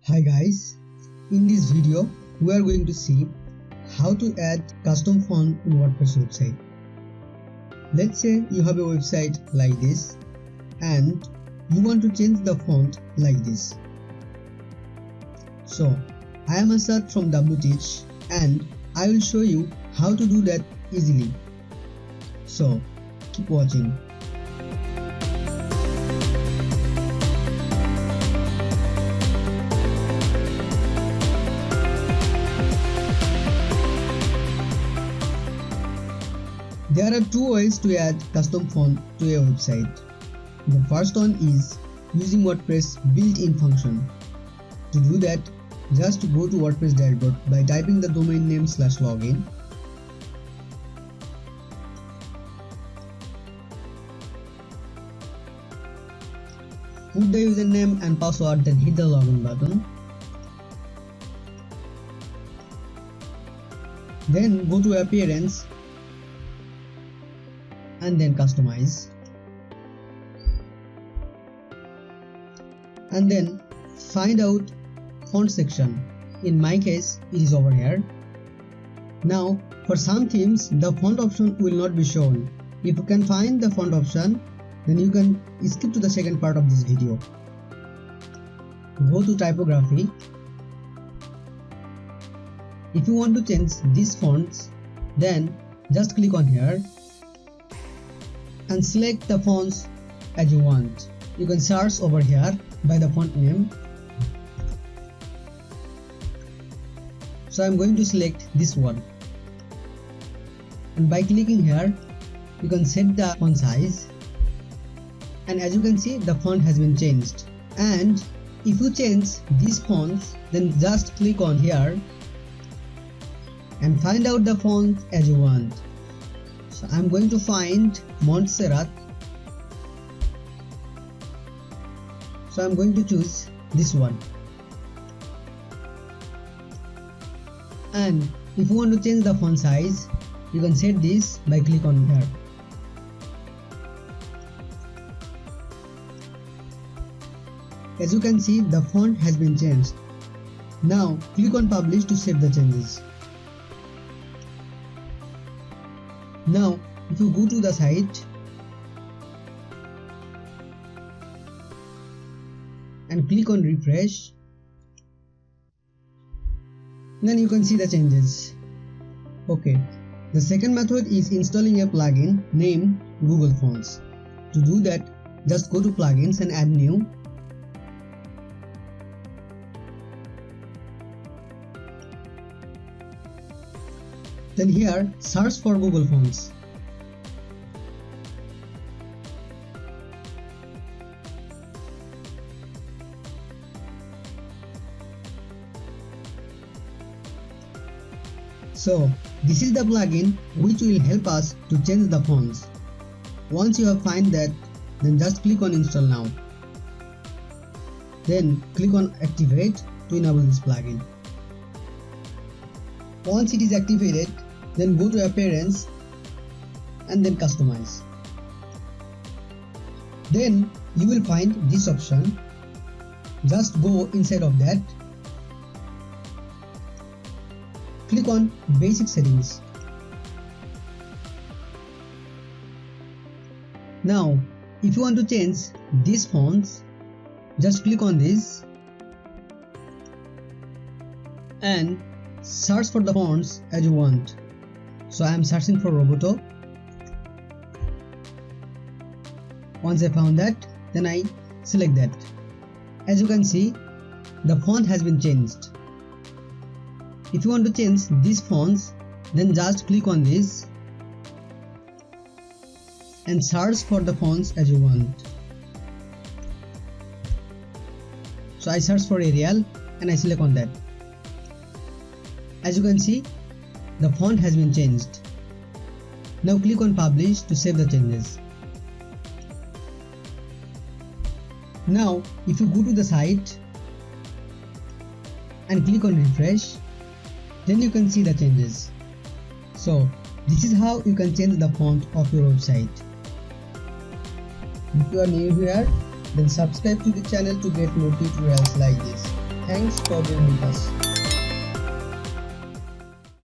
Hi guys, in this video we are going to see how to add custom font in WordPress website. Let's say you have a website like this and you want to change the font like this. So I am Asad from WTeach and I will show you how to do that easily. So keep watching. There are two ways to add custom font to a website. The first one is using WordPress built-in function. To do that, just go to WordPress dashboard by typing the domain name /login. Put the username and password, then hit the login button. Then go to appearance and then customize, and then find out font section. In my case it is over here. Now for some themes the font option will not be shown. If you can find the font option, then you can skip to the second part of this video. Go to typography. If you want to change these fonts, then just click on here and select the fonts as you want. You can search over here by the font name. So I am going to select this one, and by clicking here you can set the font size, and as you can see the font has been changed. And if you change these fonts, then just click on here and find out the font as you want. So I'm going to find Montserrat. So I'm going to choose this one. And if you want to change the font size, you can set this by click on here. As you can see, the font has been changed. Now click on publish to save the changes. Now if you go to the site and click on refresh, then you can see the changes. Okay, the second method is installing a plugin named Google Fonts. To do that, just go to plugins and add new. Then here search for Google Fonts. So this is the plugin which will help us to change the fonts. Once you have found that, then just click on install now. Then click on activate to enable this plugin. Once it is activated, then go to appearance and then customize. Then you will find this option. Just go inside of that. Click on basic settings. Now if you want to change these fonts, just click on this and search for the fonts as you want. So I am searching for Roboto. Once I found that, then I select that. As you can see, the font has been changed. If you want to change these fonts, then just click on this and search for the fonts as you want. So I search for Arial and I select on that. As you can see, the font has been changed. Now click on publish to save the changes. Now if you go to the site and click on refresh, then you can see the changes. So this is how you can change the font of your website. If you are new here, then subscribe to the channel to get more tutorials like this. Thanks for being with us.